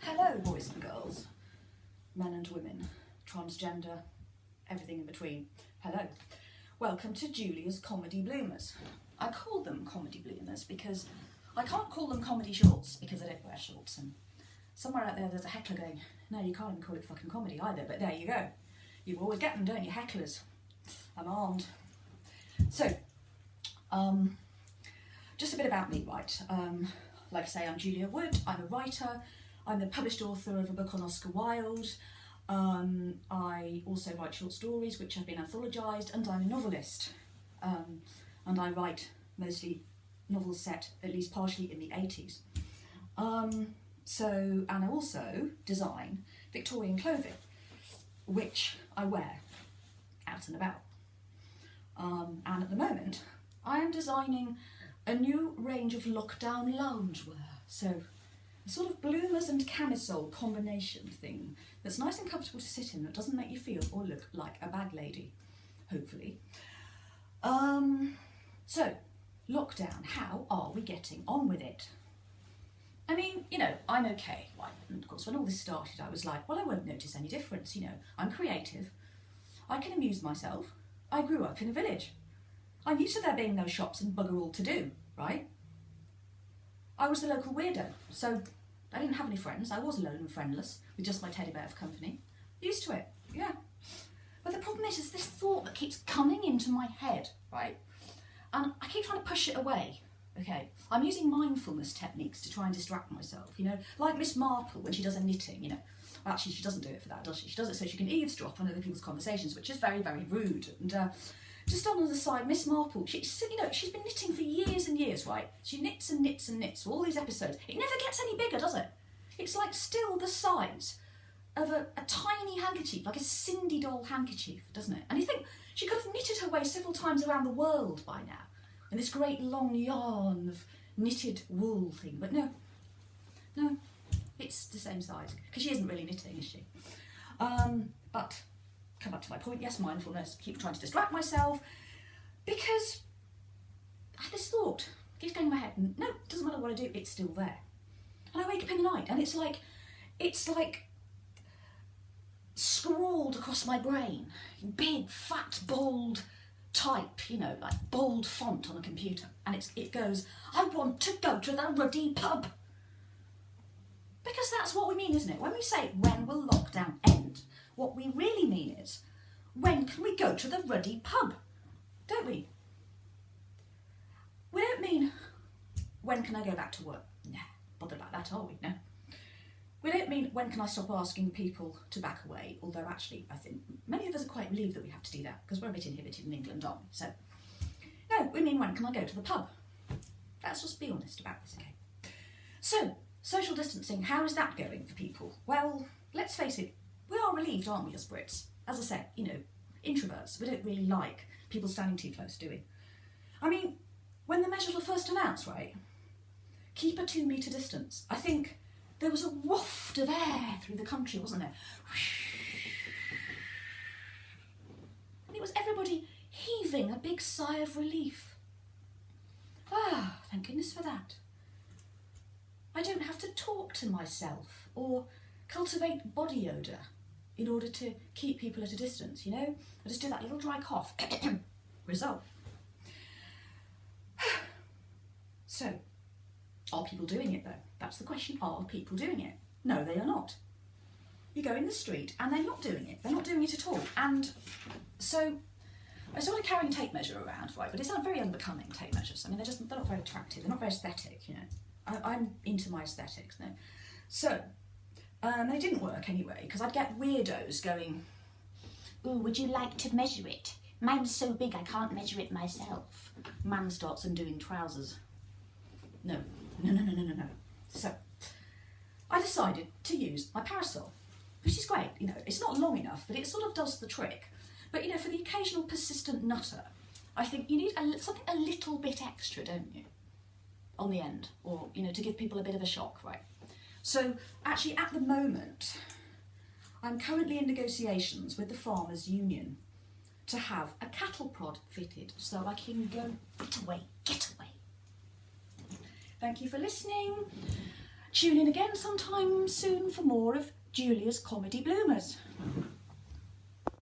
Hello, boys and girls, men and women, transgender, everything in between. Hello. Welcome to Julia's Comedy Bloomers. I call them Comedy Bloomers because I can't call them comedy shorts because I don't wear shorts, and somewhere out there's a heckler going, no, you can't even call it fucking comedy either, but there you go. You always get them, don't you, hecklers? I'm armed. So, just a bit about me, right? Like I say, I'm Julia Wood, I'm a writer, I'm the published author of a book on Oscar Wilde. I also write short stories which have been anthologised, and I'm a novelist. And I write mostly novels set at least partially in the 80s. And I also design Victorian clothing, which I wear out and about. And at the moment, I am designing a new range of lockdown loungewear. So a sort of bloomers and camisole combination thing that's nice and comfortable to sit in, that doesn't make you feel or look like a bag lady, hopefully. So, lockdown, how are we getting on with it? I mean, you know, I'm okay. Right? And of course, when all this started, I was like, well, I won't notice any difference, you know. I'm creative. I can amuse myself. I grew up in a village. I'm used to there being no shops and bugger all to do, right? I was the local weirdo, so I didn't have any friends. I was alone and friendless, with just my teddy bear for company. Used to it, yeah. But the problem is this thought that keeps coming into my head, right? And I keep trying to push it away, okay? I'm using mindfulness techniques to try and distract myself, you know? Like Miss Marple when she does her knitting, you know? Well, actually, she doesn't do it for that, does she? She does it so she can eavesdrop on other people's conversations, which is very, very rude. And just on the side, Miss Marple, she's been knitting for years and years, right? She knits and knits and knits for all these episodes. It never gets any bigger, does it? It's like still the size of a tiny handkerchief, like a Cindy doll handkerchief, doesn't it? And you think she could have knitted her way several times around the world by now, in this great long yarn of knitted wool thing, but no, it's the same size, because she isn't really knitting, is she? But come back to my point, yes, mindfulness, keep trying to distract myself, because I had this thought, keeps going in my head, and no, it doesn't matter what I do, it's still there. And I wake up in the night, and it's like scrawled across my brain, big, fat, bold type, you know, like bold font on a computer, and it goes, I want to go to the ruddy pub. Because that's what we mean, isn't it? When we say, when will lockdown end? What we really mean is, when can we go to the ruddy pub? Don't we? We don't mean, when can I go back to work? Nah, bothered about that, are we? No. We don't mean, when can I stop asking people to back away? Although actually, I think many of us are quite relieved that we have to do that, because we're a bit inhibited in England, aren't we? So, no, we mean, when can I go to the pub? Let's just be honest about this, okay? So, social distancing, how is that going for people? Well, let's face it, we are relieved, aren't we, as Brits? As I said, you know, introverts, we don't really like people standing too close, do we? I mean, when the measures were first announced, right, keep a 2 metre distance, I think there was a waft of air through the country, wasn't there? And it was everybody heaving a big sigh of relief. Ah, thank goodness for that. I don't have to talk to myself or cultivate body odour in order to keep people at a distance, you know? I just do that little dry cough. Result. So, are people doing it though? That's the question. Are people doing it? No, they are not. You go in the street and they're not doing it. They're not doing it at all. And so I started carrying a tape measure around, right? But it's not very unbecoming, tape measures. I mean, they're not very attractive. They're not very aesthetic, you know. I'm into my aesthetics now. So, they didn't work anyway, because I'd get weirdos going, oh, would you like to measure it? Mine's so big I can't measure it myself. Man starts undoing trousers. No. So, I decided to use my parasol, which is great, you know, it's not long enough, but it sort of does the trick. But, you know, for the occasional persistent nutter, I think you need something a little bit extra, don't you? On the end, or, you know, to give people a bit of a shock, right? So, actually, at the moment, I'm currently in negotiations with the Farmers Union to have a cattle prod fitted so I can go, get away. Thank you for listening. Tune in again sometime soon for more of Julia's Comedy Bloomers.